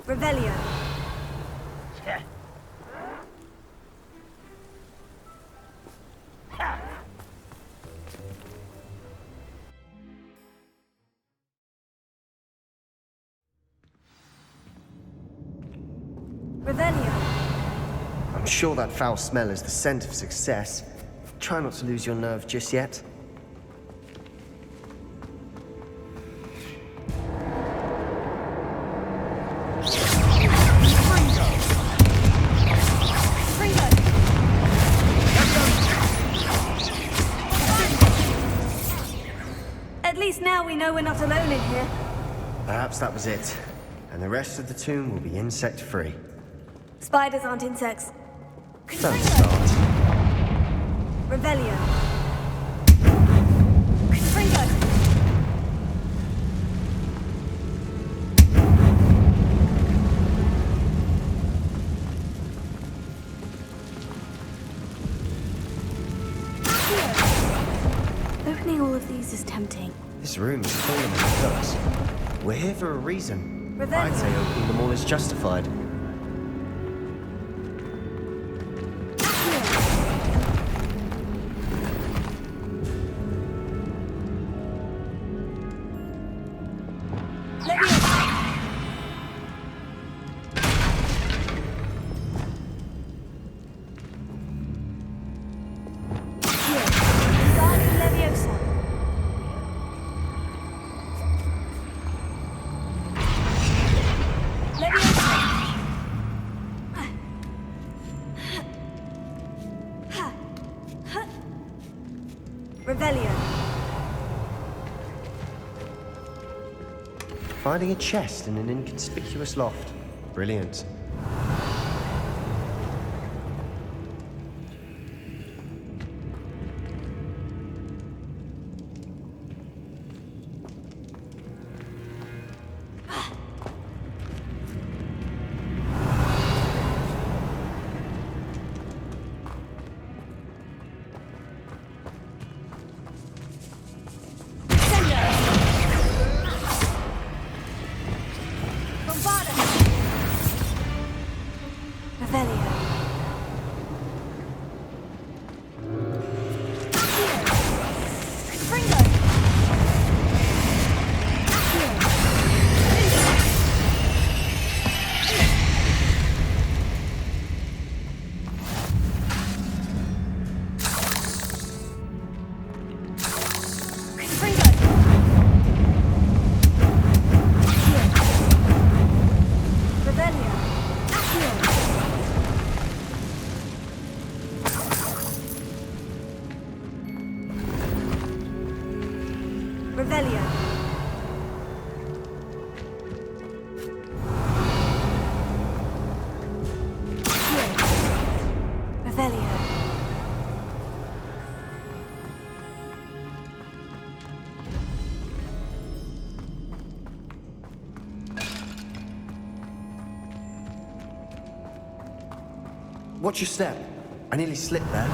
Revelio. Revelio. I'm sure that foul smell is the scent of success. Try not to lose your nerve just yet. At least now we know we're not alone in here. Perhaps that was it. And the rest of the tomb will be insect-free. Spiders aren't insects. Don't start. Revelio. Confringo. Opening all of these is tempting. This room is falling on hooks. We're here for a reason. Revelio. I'd say opening them all is justified. Revelio. Finding a chest in an inconspicuous loft. Brilliant. Revelio. Revelio. Watch your step. I nearly slipped there.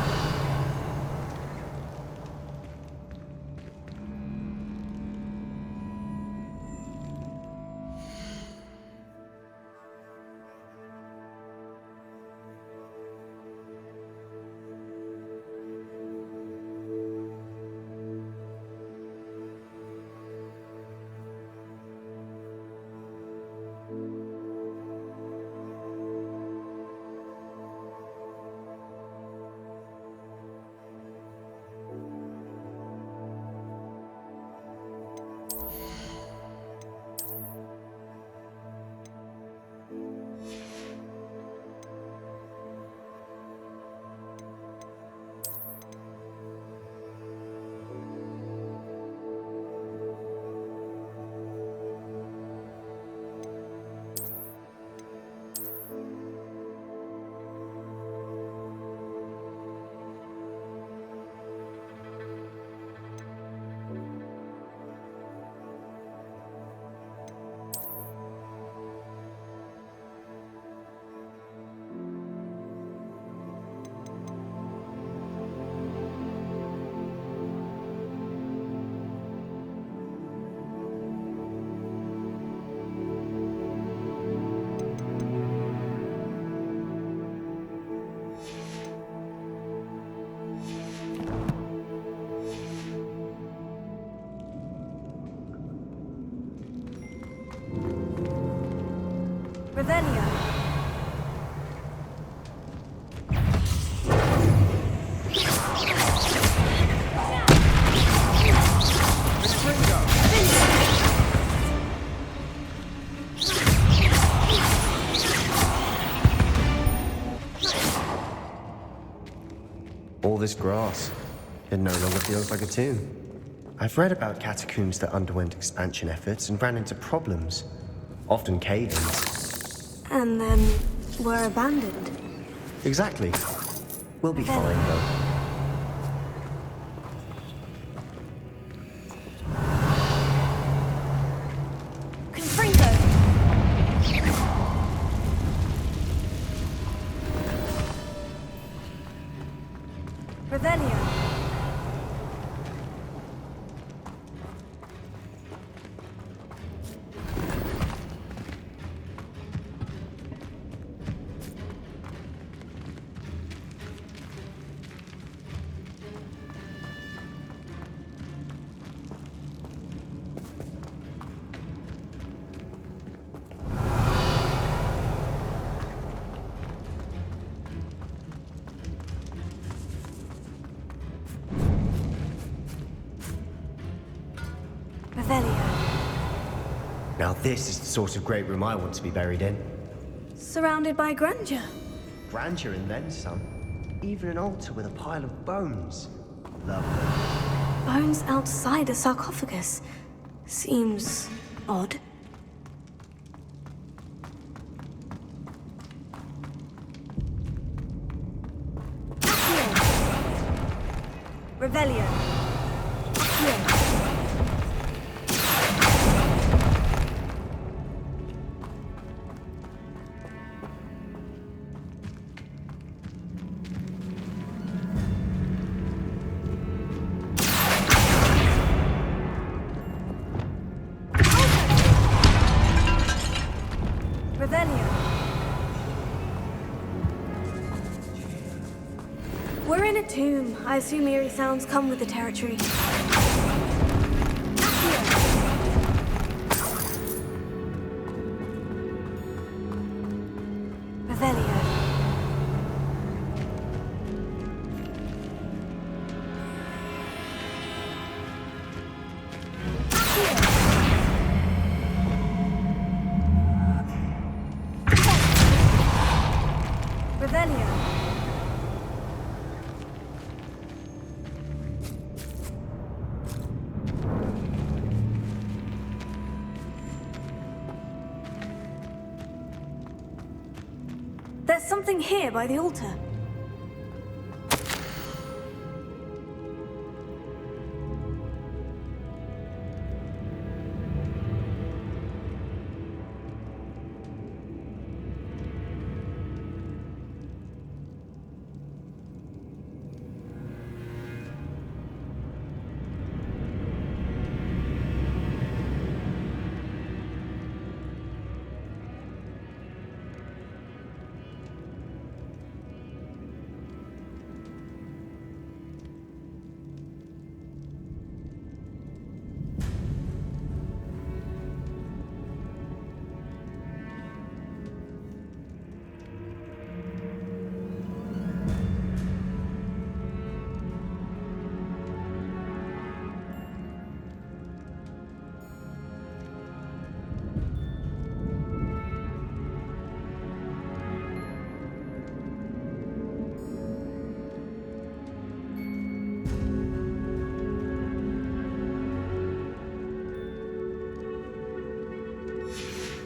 Revelio. All this grass, it no longer feels like a tomb. I've read about catacombs that underwent expansion efforts and ran into problems, often cave-ins. And then were abandoned. Exactly. We'll be fine, though. Confringo! Revelio. Revelio. Now this is the sort of great room I want to be buried in. Surrounded by grandeur. Grandeur and then some. Even an altar with a pile of bones. Lovely. Bones outside a sarcophagus. Seems odd. Revelio. Revelio. We're in a tomb. I assume eerie sounds come with the territory. Revelio. Revelio. There's something here by the altar.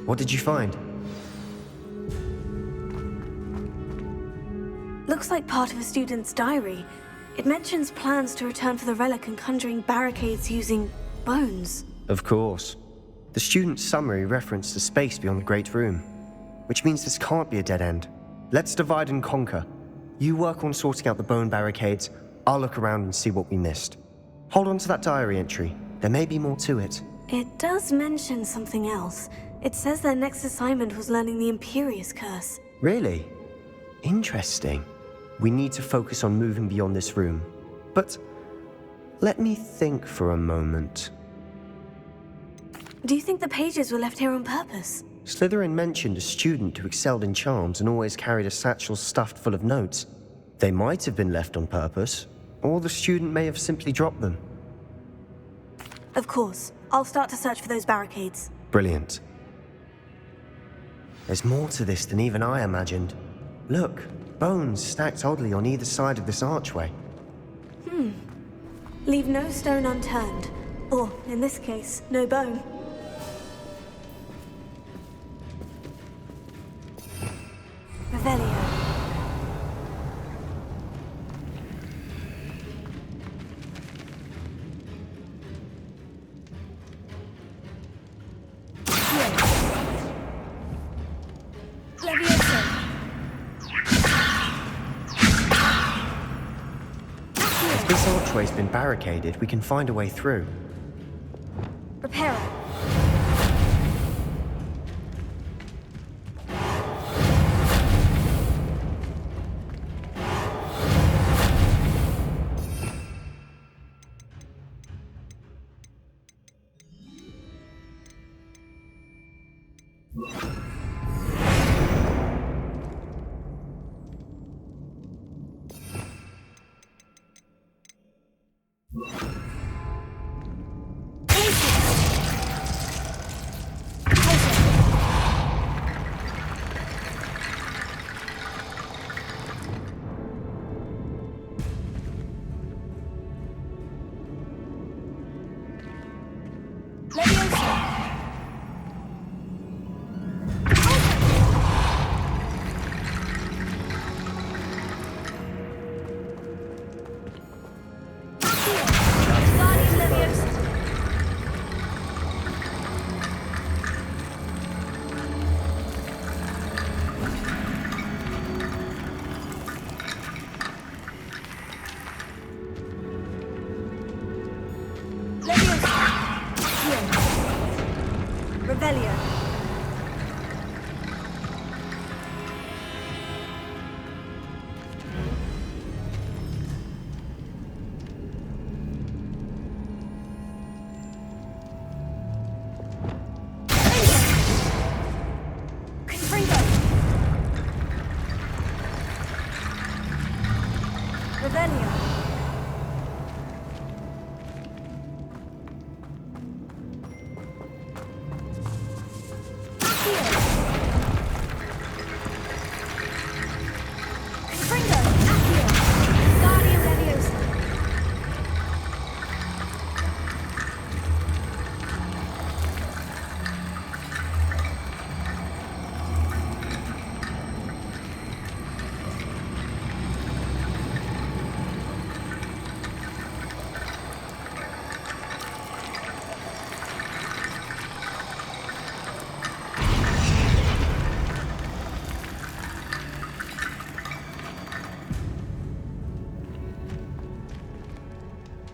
What did you find? Looks like part of a student's diary. It mentions plans to return for the relic and conjuring barricades using bones. Of course. The student's summary referenced the space beyond the Great Room, which means this can't be a dead end. Let's divide and conquer. You work on sorting out the bone barricades, I'll look around and see what we missed. Hold on to that diary entry. There may be more to it. It does mention something else. It says their next assignment was learning the Imperious Curse. Really? Interesting. We need to focus on moving beyond this room. But let me think for a moment. Do you think the pages were left here on purpose? Slytherin mentioned a student who excelled in charms and always carried a satchel stuffed full of notes. They might have been left on purpose, or the student may have simply dropped them. Of course. I'll start to search for those barricades. Brilliant. There's more to this than even I imagined. Look, bones stacked oddly on either side of this archway. Leave no stone unturned. Or, in this case, no bone. Revelio. If this archway's been barricaded, we can find a way through. Reparo. Revelio. Confringo. Revelio.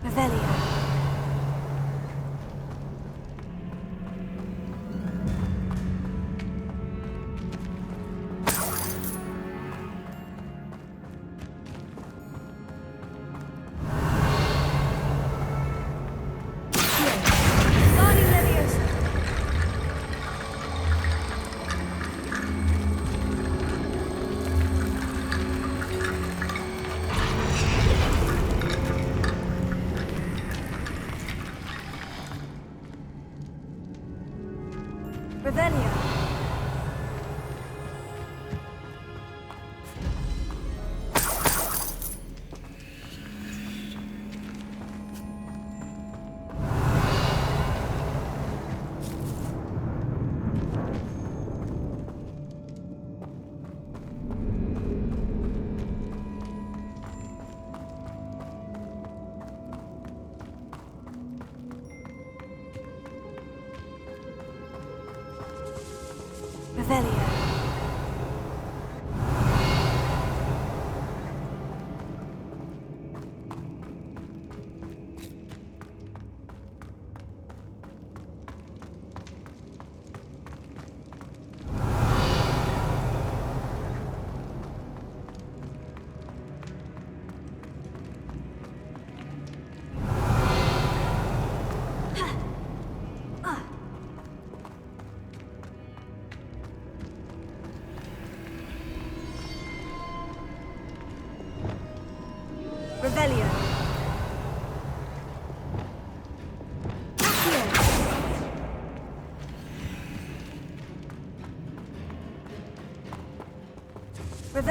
Revelio. Revelio.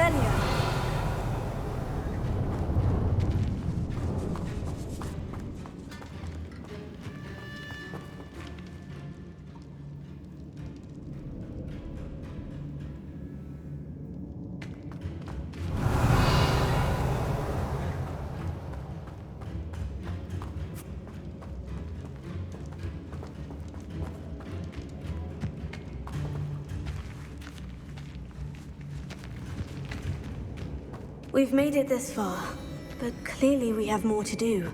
Revelio. We've made it this far, but clearly we have more to do.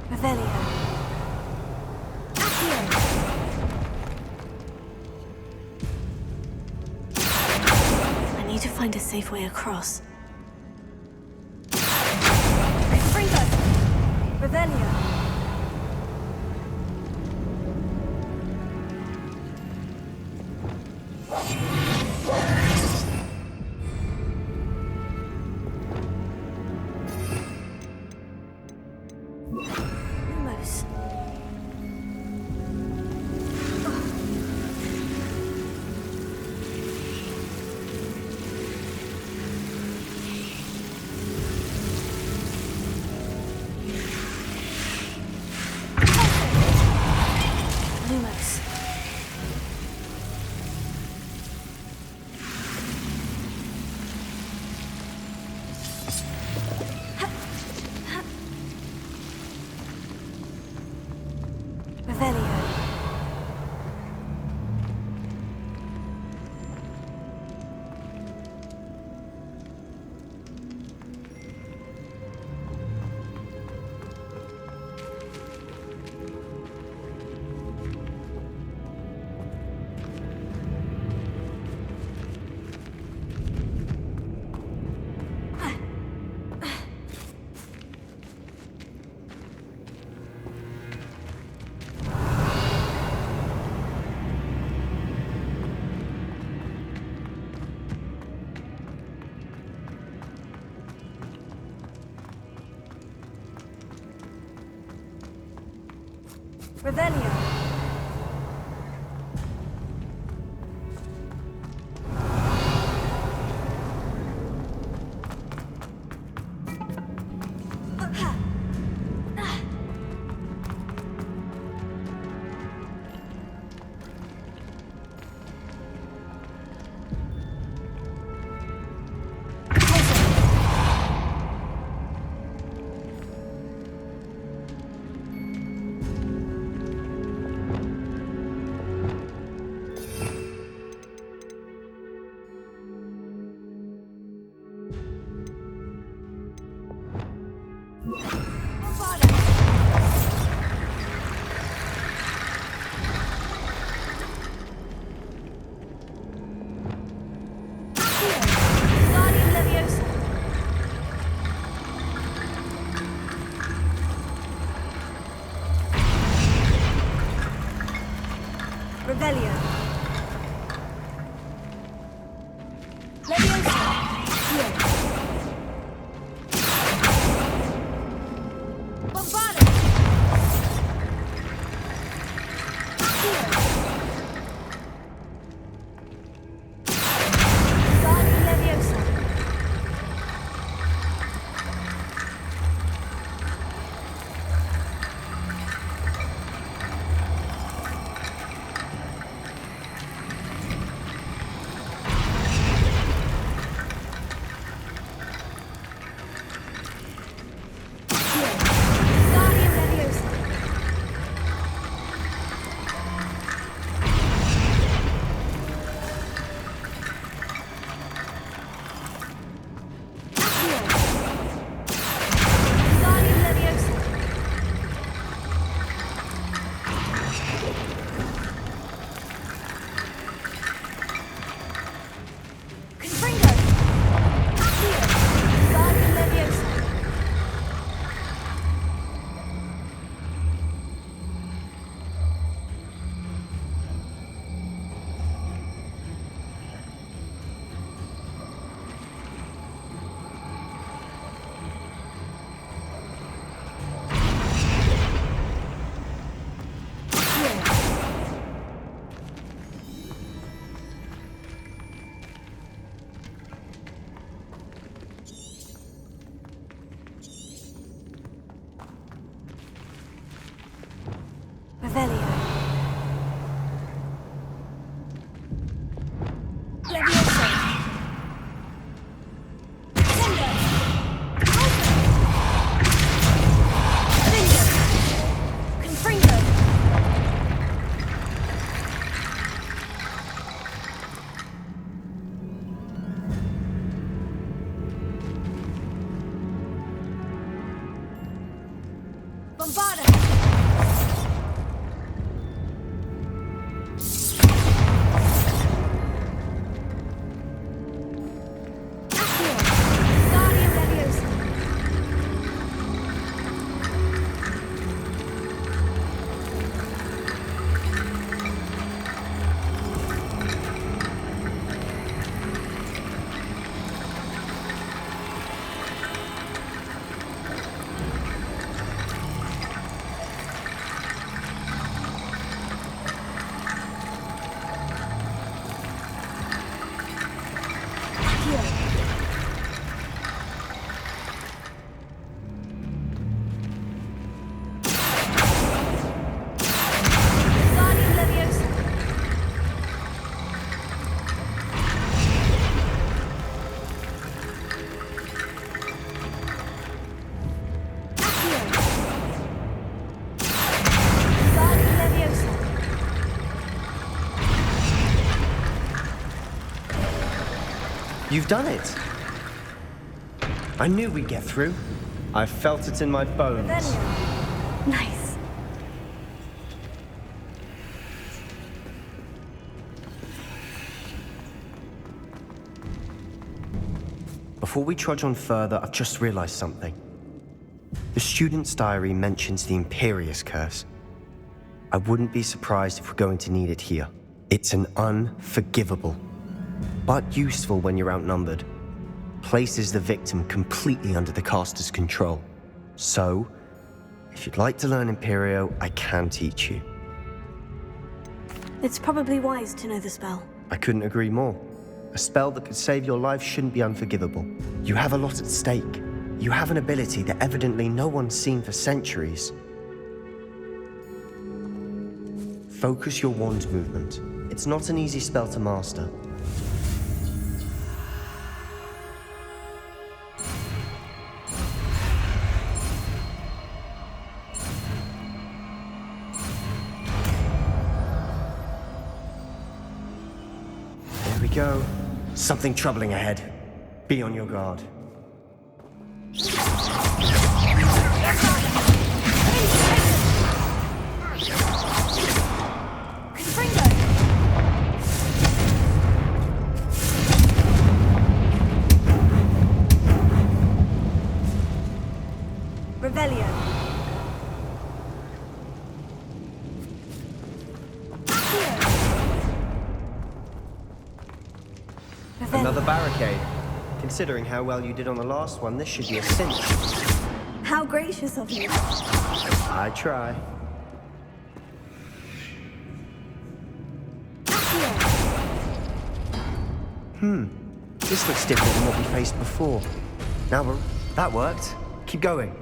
Revelio. I need to find a safe way across. Revelio. Lumos. Lumos. Revelio. Revelio. Revelio. Leviosa. Here. Bombarded. Here. Guardian Leviosa. Here. Revelio. Levioso. Tender. Finger. Confringo. Bombarda. You've done it! I knew we'd get through. I felt it in my bones. Nice. Before we trudge on further, I've just realized something. The student's diary mentions the Imperious Curse. I wouldn't be surprised if we're going to need it here. It's an unforgivable, but useful when you're outnumbered. Places the victim completely under the caster's control. So, if you'd like to learn Imperio, I can teach you. It's probably wise to know the spell. I couldn't agree more. A spell that could save your life shouldn't be unforgivable. You have a lot at stake. You have an ability that evidently no one's seen for centuries. Focus your wand movement. It's not an easy spell to master. There we go. Something troubling ahead. Be on your guard. Revelio. Another barricade. Considering how well you did on the last one, this should be a cinch. How gracious of you. I try. This looks different than what we faced before. That worked. Keep going.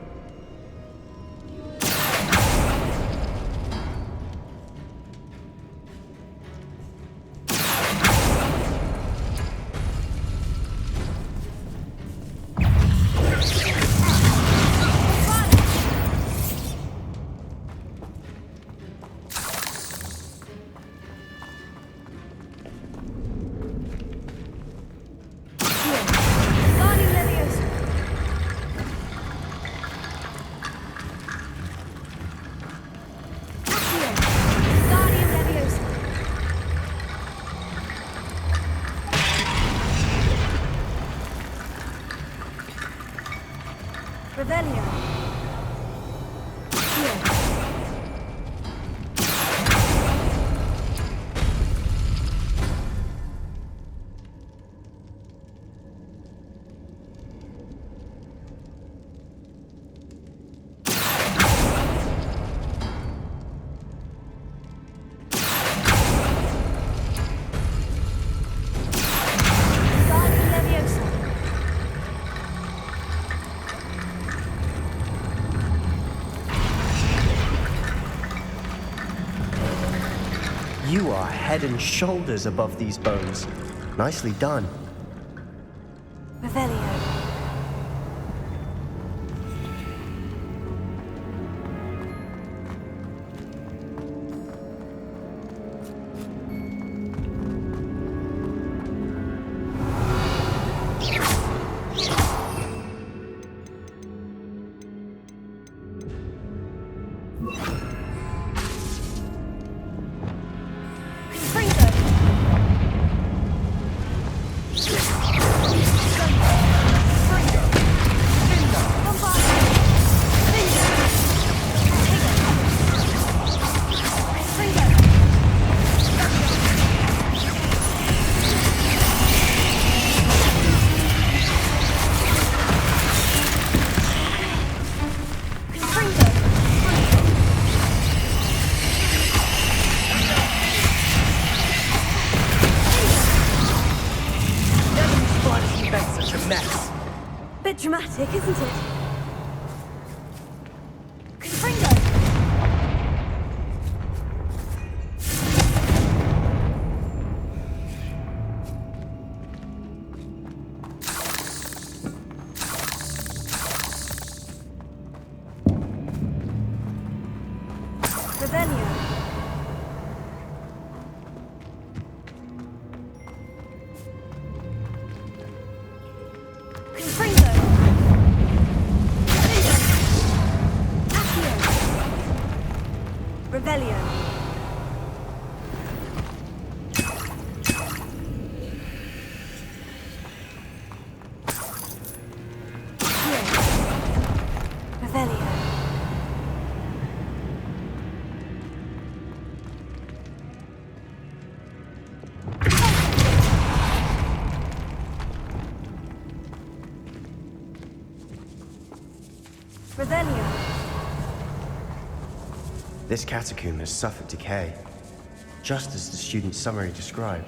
You are head and shoulders above these bones. Nicely done. Revelio. Bit dramatic, isn't it? Confringo! Revelio. Confringo! Revelio. Revelio. Revelio. This catacomb has suffered decay, just as the student's summary described.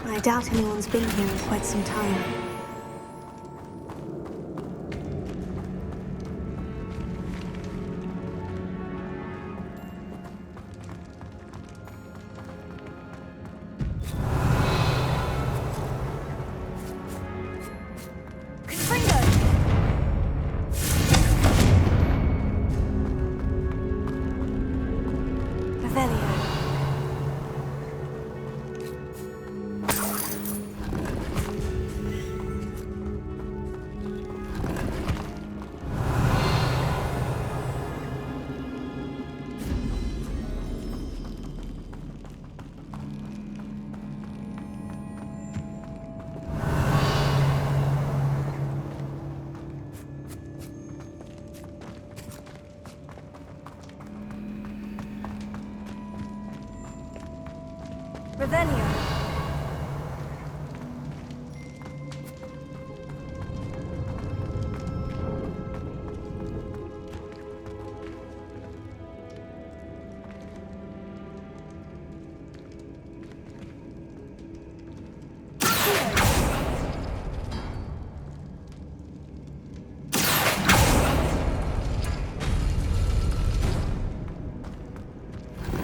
I doubt anyone's been here in quite some time. Revelio.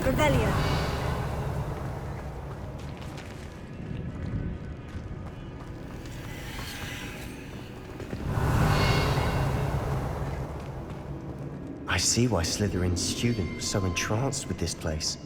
Revelio. I see why Slytherin's student was so entranced with this place.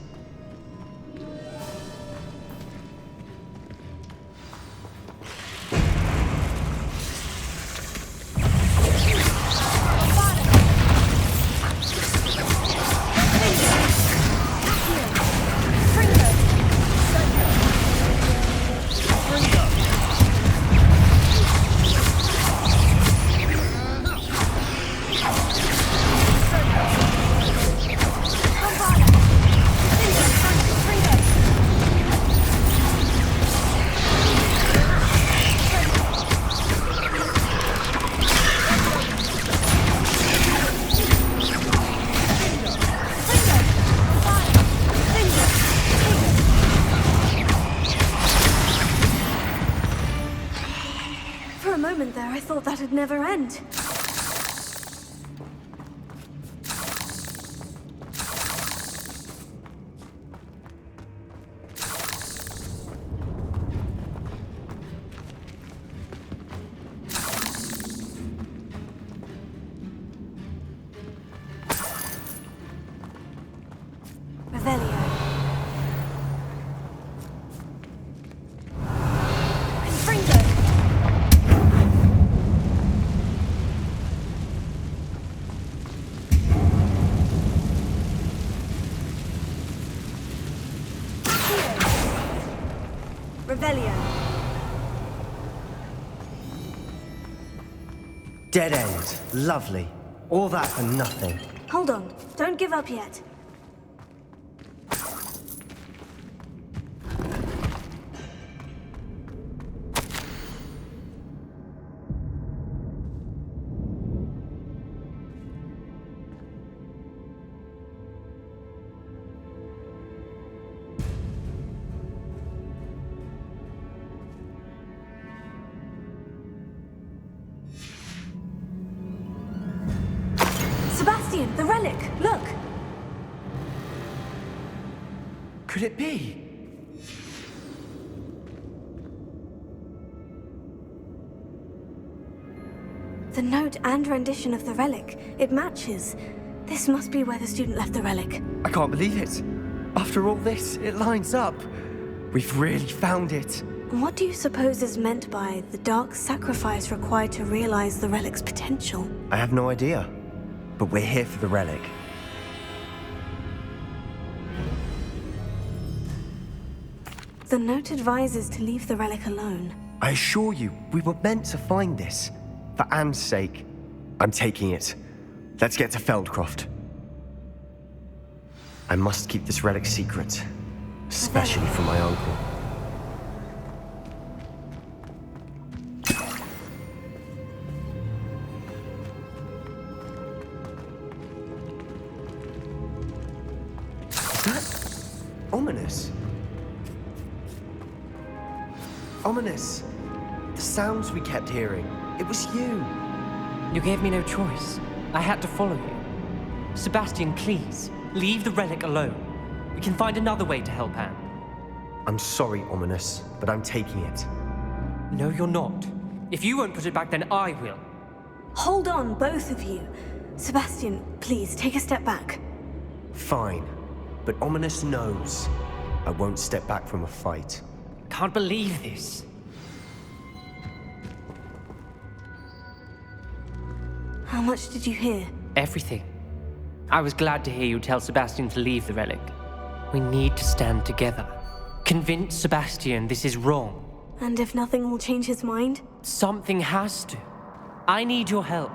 For a moment there, I thought that'd never end. Revelio. Dead end. Lovely. All that for nothing. Hold on. Don't give up yet. Sebastian, the relic! Look! Could it be? The note and rendition of the relic. It matches. This must be where the student left the relic. I can't believe it. After all this, it lines up. We've really found it. What do you suppose is meant by the dark sacrifice required to realize the relic's potential? I have no idea. But we're here for the relic. The note advises to leave the relic alone. I assure you, we were meant to find this. For Anne's sake. I'm taking it. Let's get to Feldcroft. I must keep this relic secret. Especially from my uncle. Ominous. Ominous. The sounds we kept hearing. It was you. You gave me no choice. I had to follow you. Sebastian, please, leave the relic alone. We can find another way to help Anne. I'm sorry, Ominous, but I'm taking it. No, you're not. If you won't put it back, then I will. Hold on, both of you. Sebastian, please, take a step back. Fine. But Ominous knows I won't step back from a fight. Can't believe this. How much did you hear? Everything. I was glad to hear you tell Sebastian to leave the relic. We need to stand together. Convince Sebastian this is wrong. And if nothing will change his mind? Something has to. I need your help.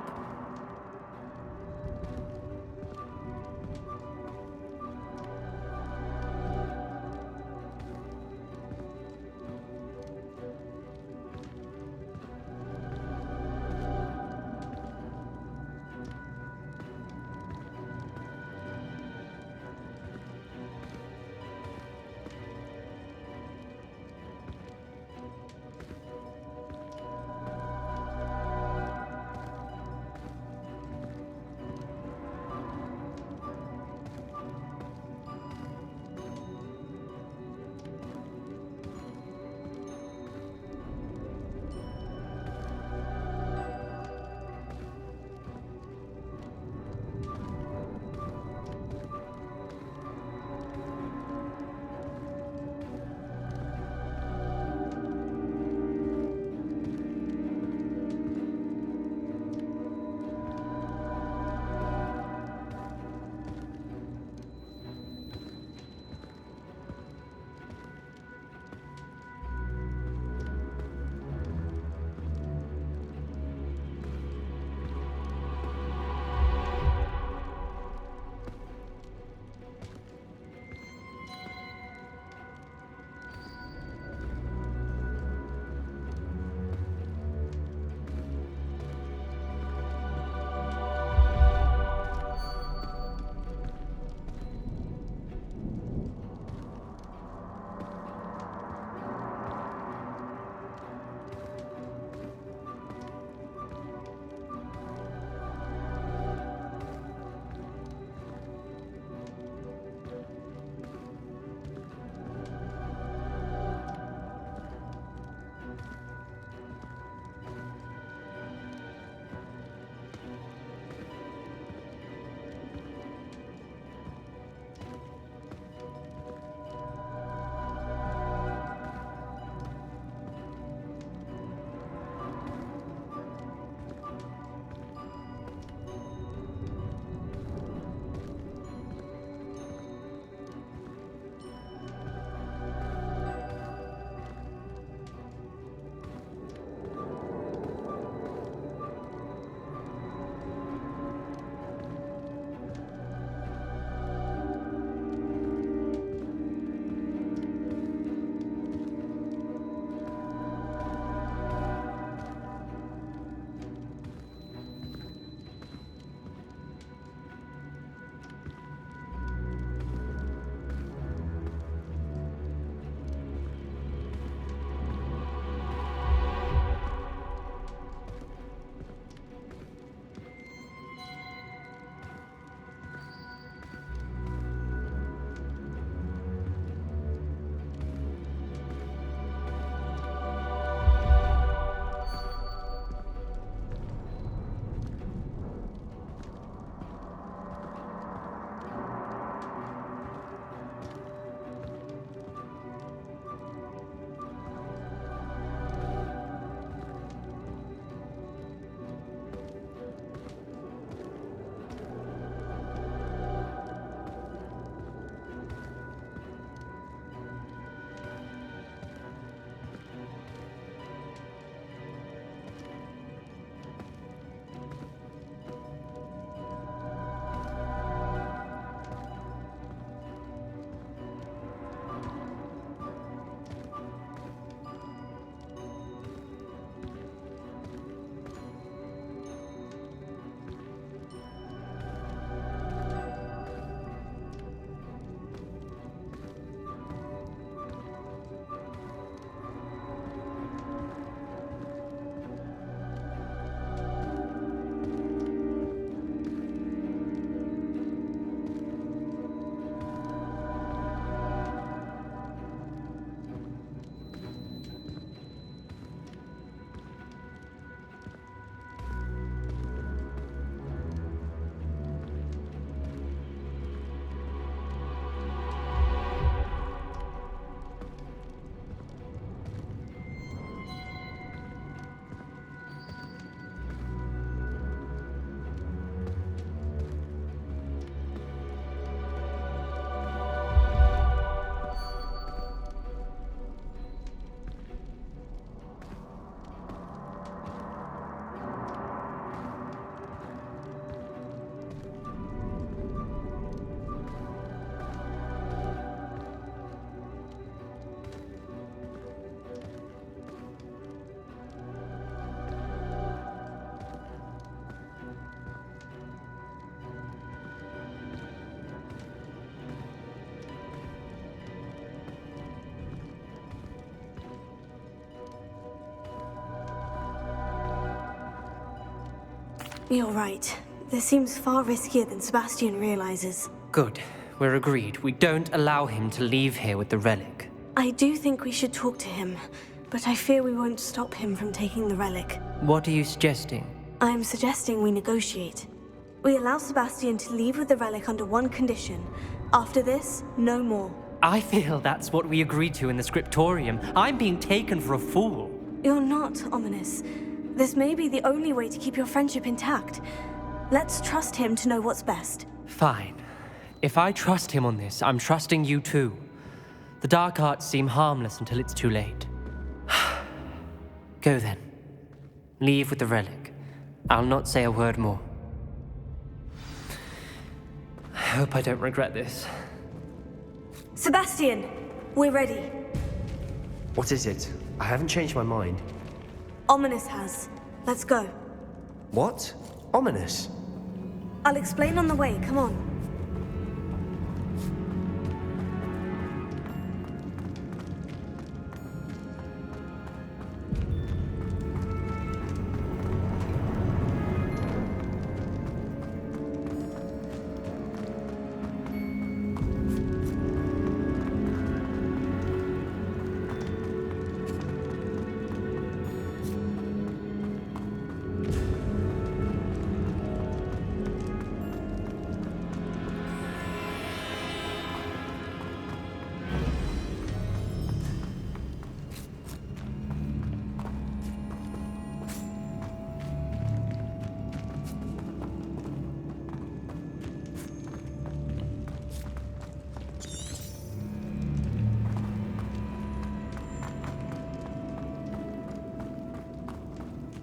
You're right. This seems far riskier than Sebastian realizes. Good. We're agreed. We don't allow him to leave here with the relic. I do think we should talk to him, but I fear we won't stop him from taking the relic. What are you suggesting? I'm suggesting we negotiate. We allow Sebastian to leave with the relic under one condition. After this, no more. I feel that's what we agreed to in the scriptorium. I'm being taken for a fool. You're not, Ominous. This may be the only way to keep your friendship intact. Let's trust him to know what's best. Fine. If I trust him on this, I'm trusting you too. The dark arts seem harmless until it's too late. Go then. Leave with the relic. I'll not say a word more. I hope I don't regret this. Sebastian, we're ready. What is it? I haven't changed my mind. Ominous has. Let's go. What? Ominous? I'll explain on the way, come on.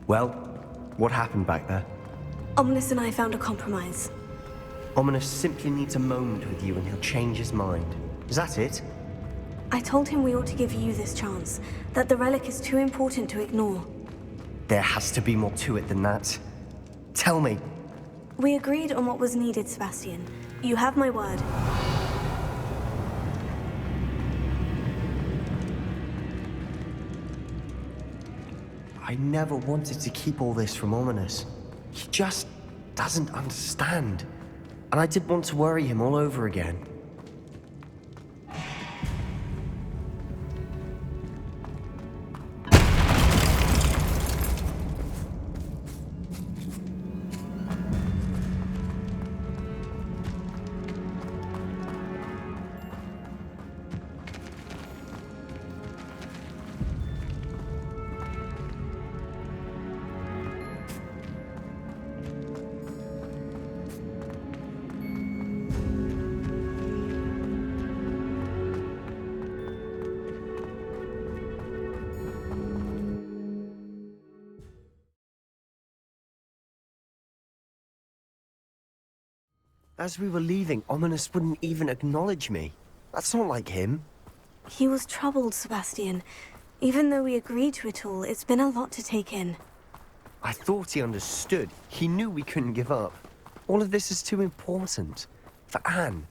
Well, what happened back there? Ominous and I found a compromise. Ominous simply needs a moment with you and he'll change his mind. Is that it? I told him we ought to give you this chance, that the relic is too important to ignore. There has to be more to it than that. Tell me. We agreed on what was needed, Sebastian. You have my word. I never wanted to keep all this from Ominous. He just doesn't understand. And I didn't want to worry him all over again. As we were leaving, Ominous wouldn't even acknowledge me. That's not like him. He was troubled, Sebastian. Even though we agreed to it all, it's been a lot to take in. I thought he understood. He knew we couldn't give up. All of this is too important. For Anne.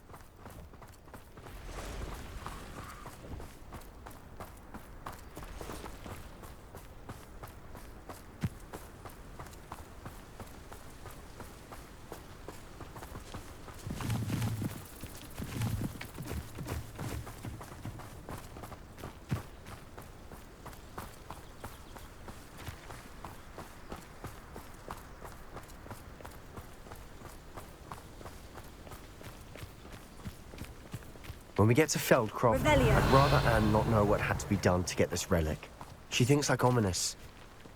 When we get to Feldcroft, Revelio. I'd rather Anne not know what had to be done to get this relic. She thinks like Ominous.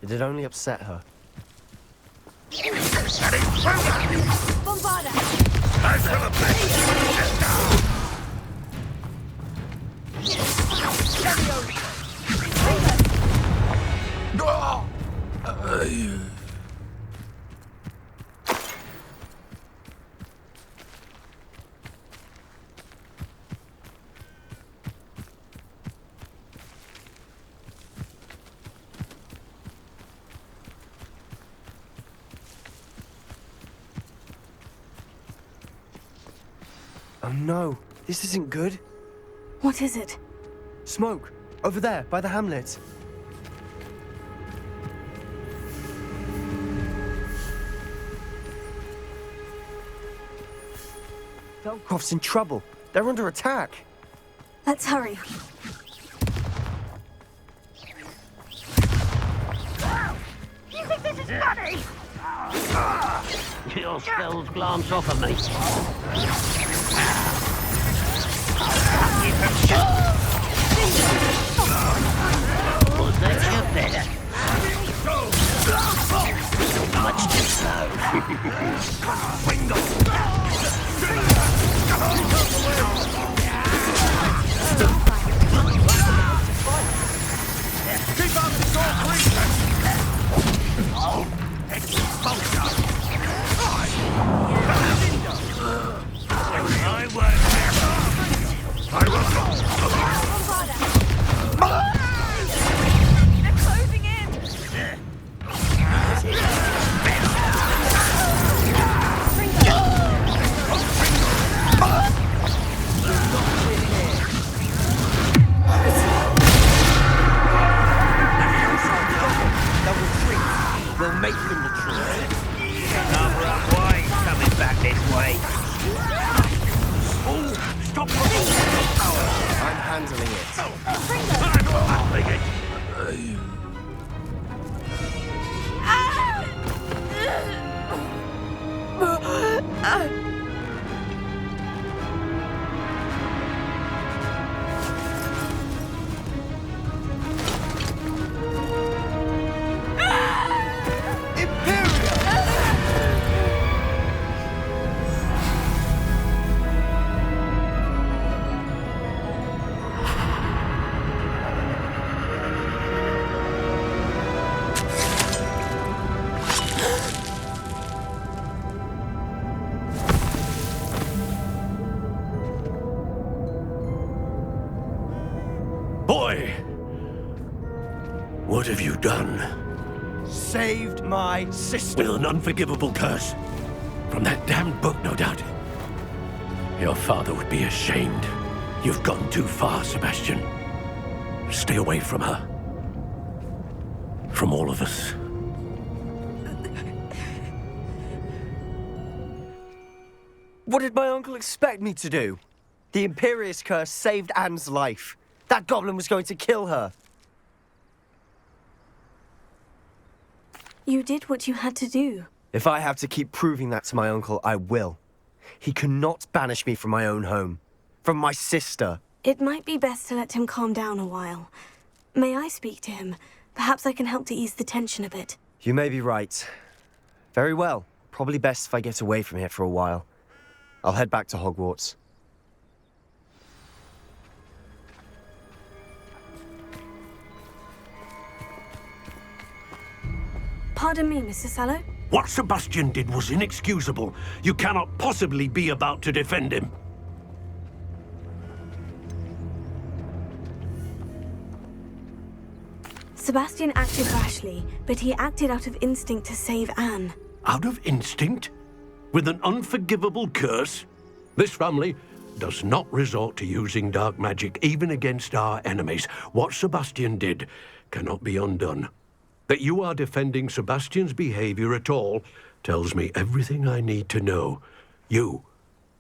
It'd only upset her. Bombarda! Oh no, this isn't good. What is it? Smoke! Over there, by the hamlet. Feldcroft's in trouble. They're under attack. Let's hurry. You think this is funny? Your spells glance off of me. Was that your better? Much too slow. Keep up the sword, They're closing in. We'll make them retreat. Cover up wide, coming back this way. Oh, stop! I'm handling it. Boy! What have you done? Saved my sister. With an unforgivable curse. From that damned book, no doubt. Your father would be ashamed. You've gone too far, Sebastian. Stay away from her. From all of us. What did my uncle expect me to do? The Imperious curse saved Anne's life. That goblin was going to kill her. You did what you had to do. If I have to keep proving that to my uncle, I will. He cannot banish me from my own home. From my sister. It might be best to let him calm down a while. May I speak to him? Perhaps I can help to ease the tension a bit. You may be right. Very well. Probably best if I get away from here for a while. I'll head back to Hogwarts. Pardon me, Mr. Sallow? What Sebastian did was inexcusable. You cannot possibly be about to defend him. Sebastian acted rashly, but he acted out of instinct to save Anne. Out of instinct? With an unforgivable curse? This family does not resort to using dark magic even against our enemies. What Sebastian did cannot be undone. That you are defending Sebastian's behavior at all tells me everything I need to know. You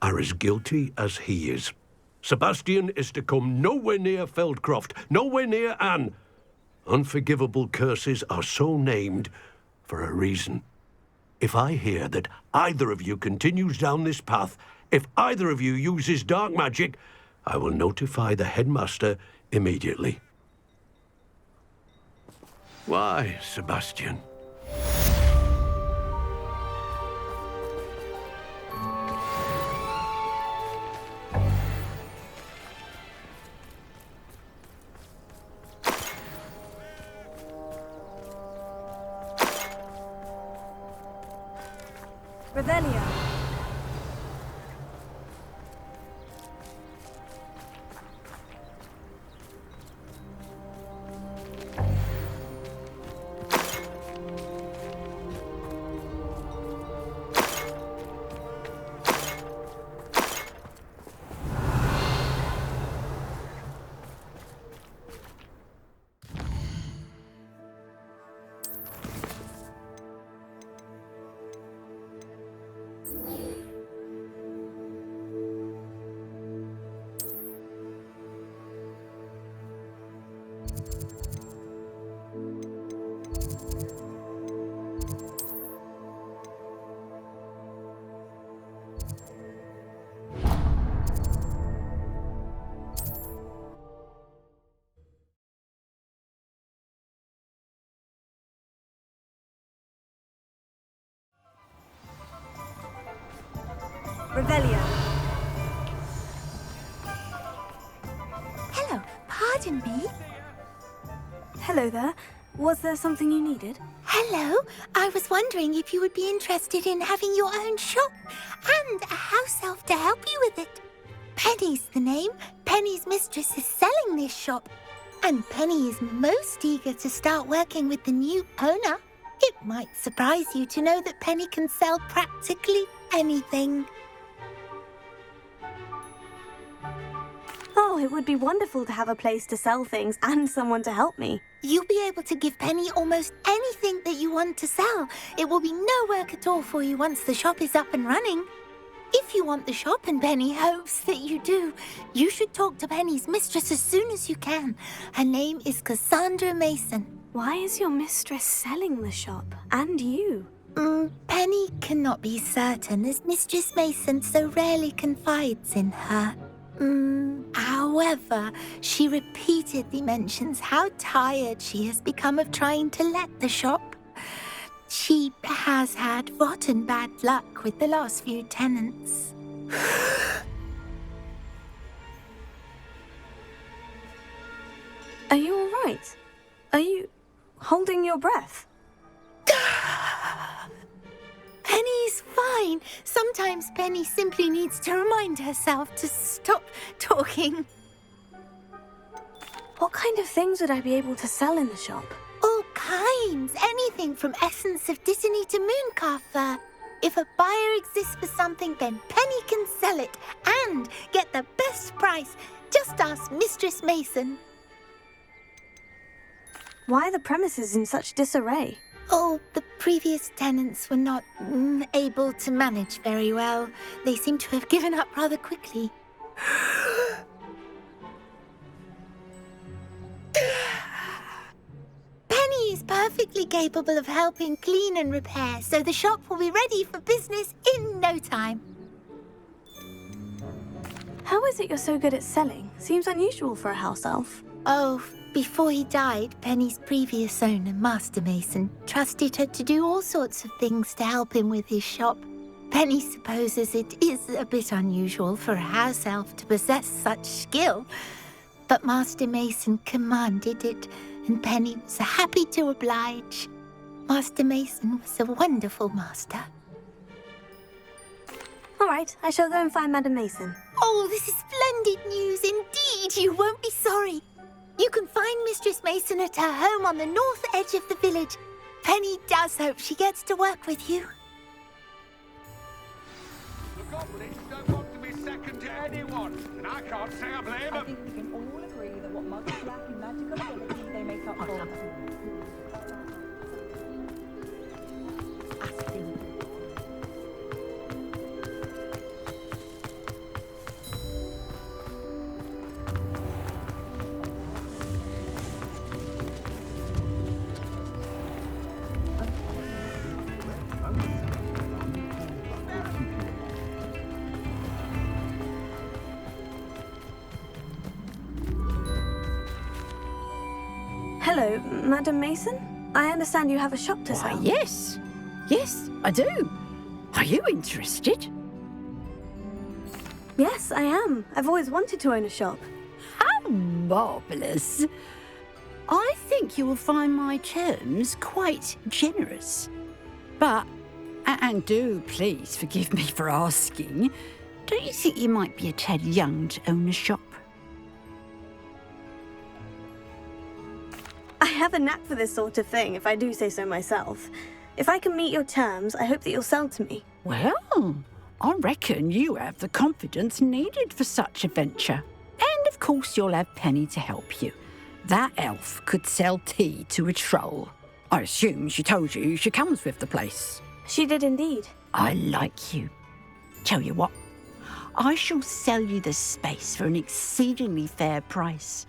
are as guilty as he is. Sebastian is to come nowhere near Feldcroft, nowhere near Anne. Unforgivable curses are so named for a reason. If I hear that either of you continues down this path, if either of you uses dark magic, I will notify the headmaster immediately. Why, Sebastian? Revelio. Revelio. Hello, pardon me. Hello there. Was there something you needed? Hello, I was wondering if you would be interested in having your own shop and a house elf to help you with it. Penny's the name. Penny's mistress is selling this shop, and Penny is most eager to start working with the new owner. It might surprise you to know that Penny can sell practically anything. Oh, it would be wonderful to have a place to sell things and someone to help me. You'll be able to give Penny almost anything that you want to sell. It will be no work at all for you once the shop is up and running. If you want the shop, and Penny hopes that you do, you should talk to Penny's mistress as soon as you can. Her name is Cassandra Mason. Why is your mistress selling the shop? And you? Penny cannot be certain, as Mistress Mason so rarely confides in her. However, she repeatedly mentions how tired she has become of trying to let the shop. She has had rotten bad luck with the last few tenants. Are you all right? Are you holding your breath? Penny's fine. Sometimes Penny simply needs to remind herself to stop talking. What kind of things would I be able to sell in the shop? All kinds. Anything from essence of Disney to Mooncalf fur. If a buyer exists for something, then Penny can sell it and get the best price. Just ask Mistress Mason. Why are the premises in such disarray? Oh, the previous tenants were not able to manage very well. They seem to have given up rather quickly. Penny is perfectly capable of helping clean and repair, so the shop will be ready for business in no time. How is it you're so good at selling? Seems unusual for a house elf. Oh, before he died, Penny's previous owner, Master Mason, trusted her to do all sorts of things to help him with his shop. Penny supposes it is a bit unusual for a house elf to possess such skill, but Master Mason commanded it, and Penny was happy to oblige. Master Mason was a wonderful master. All right, I shall go and find Madam Mason. Oh, this is splendid news indeed. You won't be sorry. You can find Mistress Mason at her home on the north edge of the village. Penny does hope she gets to work with you. The goblins don't want to be second to anyone, and I can't say I blame I them. think we can all agree that what muggles lack in magical ability, they make up for. Hello, Madam Mason. I understand you have a shop to Why, sell. yes. Yes, I do. Are you interested? Yes, I am. I've always wanted to own a shop. How marvellous. I think you will find my terms quite generous. But, and do please forgive me for asking, don't you think you might be a tad young to own a shop? I have a knack for this sort of thing, if I do say so myself. If I can meet your terms, I hope that you'll sell to me. Well, I reckon you have the confidence needed for such a venture. And of course you'll have Penny to help you. That elf could sell tea to a troll. I assume she told you she comes with the place. She did indeed. I like you. Tell you what, I shall sell you the space for an exceedingly fair price.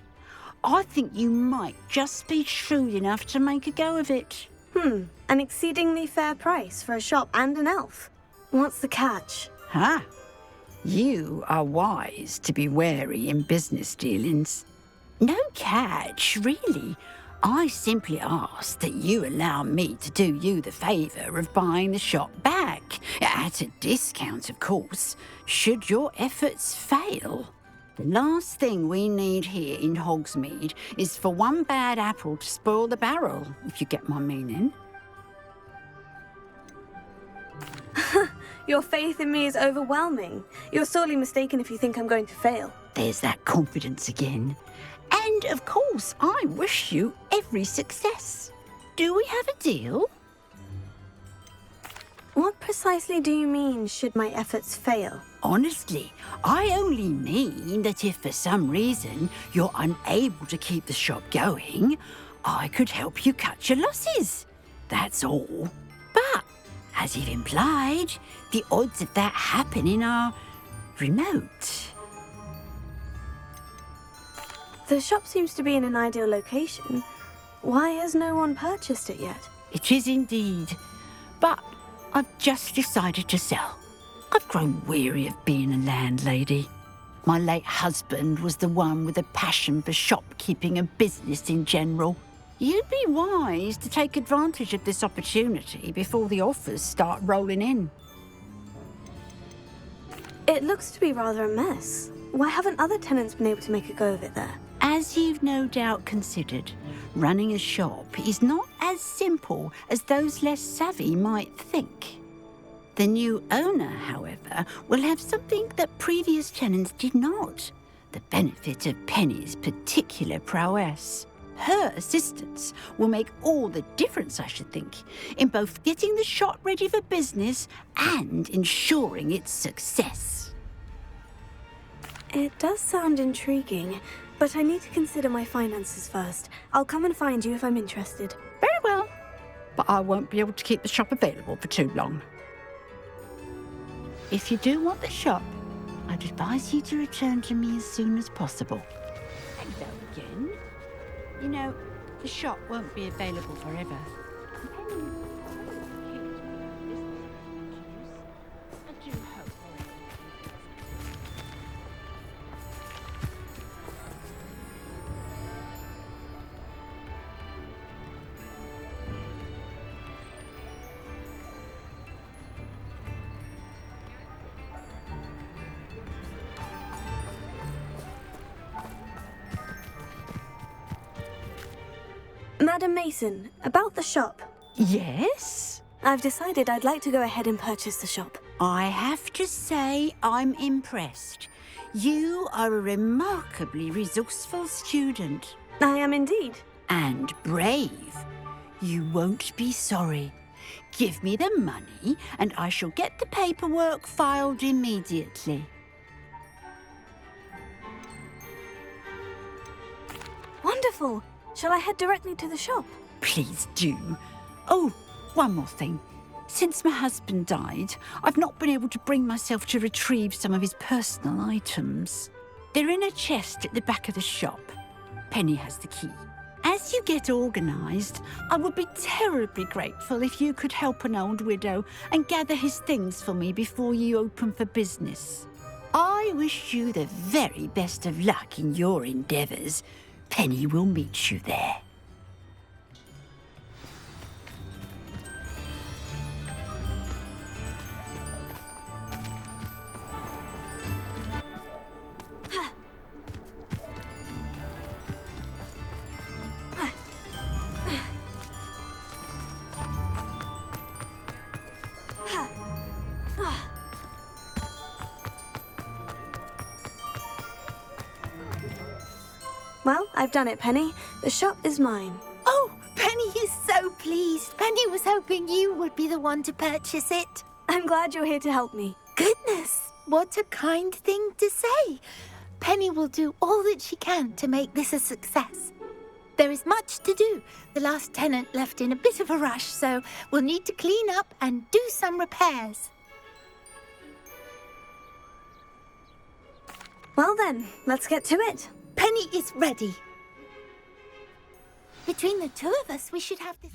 I think you might just be shrewd enough to make a go of it. An exceedingly fair price for a shop and an elf. What's the catch? Ha! You are wise to be wary in business dealings. No catch, really. I simply ask that you allow me to do you the favour of buying the shop back, at a discount, of course, should your efforts fail. The last thing we need here in Hogsmeade is for one bad apple to spoil the barrel, if you get my meaning. Your faith in me is overwhelming. You're sorely mistaken if you think I'm going to fail. There's that confidence again. And, of course, I wish you every success. Do we have a deal? What precisely do you mean, should my efforts fail? Honestly, I only mean that if for some reason you're unable to keep the shop going, I could help you cut your losses. That's all. But, as you've implied, the odds of that happening are remote. The shop seems to be in an ideal location. Why has no one purchased it yet? It is indeed. But I've just decided to sell. I've grown weary of being a landlady. My late husband was the one with a passion for shopkeeping and business in general. You'd be wise to take advantage of this opportunity before the offers start rolling in. It looks to be rather a mess. Why haven't other tenants been able to make a go of it there? As you've no doubt considered, running a shop is not as simple as those less savvy might think. The new owner, however, will have something that previous tenants did not: the benefit of Penny's particular prowess. Her assistance will make all the difference, I should think, in both getting the shop ready for business and ensuring its success. It does sound intriguing, but I need to consider my finances first. I'll come and find you if I'm interested. Very well, but I won't be able to keep the shop available for too long. If you do want the shop, I'd advise you to return to me as soon as possible. Hello again. You know, the shop won't be available forever. I do hope. Madam Mason, about the shop. Yes? I've decided I'd like to go ahead and purchase the shop. I have to say I'm impressed. You are a remarkably resourceful student. I am indeed. And brave. You won't be sorry. Give me the money and I shall get the paperwork filed immediately. Wonderful. Shall I head directly to the shop? Please do. Oh, one more thing. Since my husband died, I've not been able to bring myself to retrieve some of his personal items. They're in a chest at the back of the shop. Penny has the key. As you get organised, I would be terribly grateful if you could help an old widow and gather his things for me before you open for business. I wish you the very best of luck in your endeavours. Penny will meet you there. Well, I've done it, Penny. The shop is mine. Oh, Penny is so pleased. Penny was hoping you would be the one to purchase it. I'm glad you're here to help me. Goodness, what a kind thing to say. Penny will do all that she can to make this a success. There is much to do. The last tenant left in a bit of a rush, so we'll need to clean up and do some repairs. Well then, let's get to it. Penny is ready. Between the two of us, we should have this...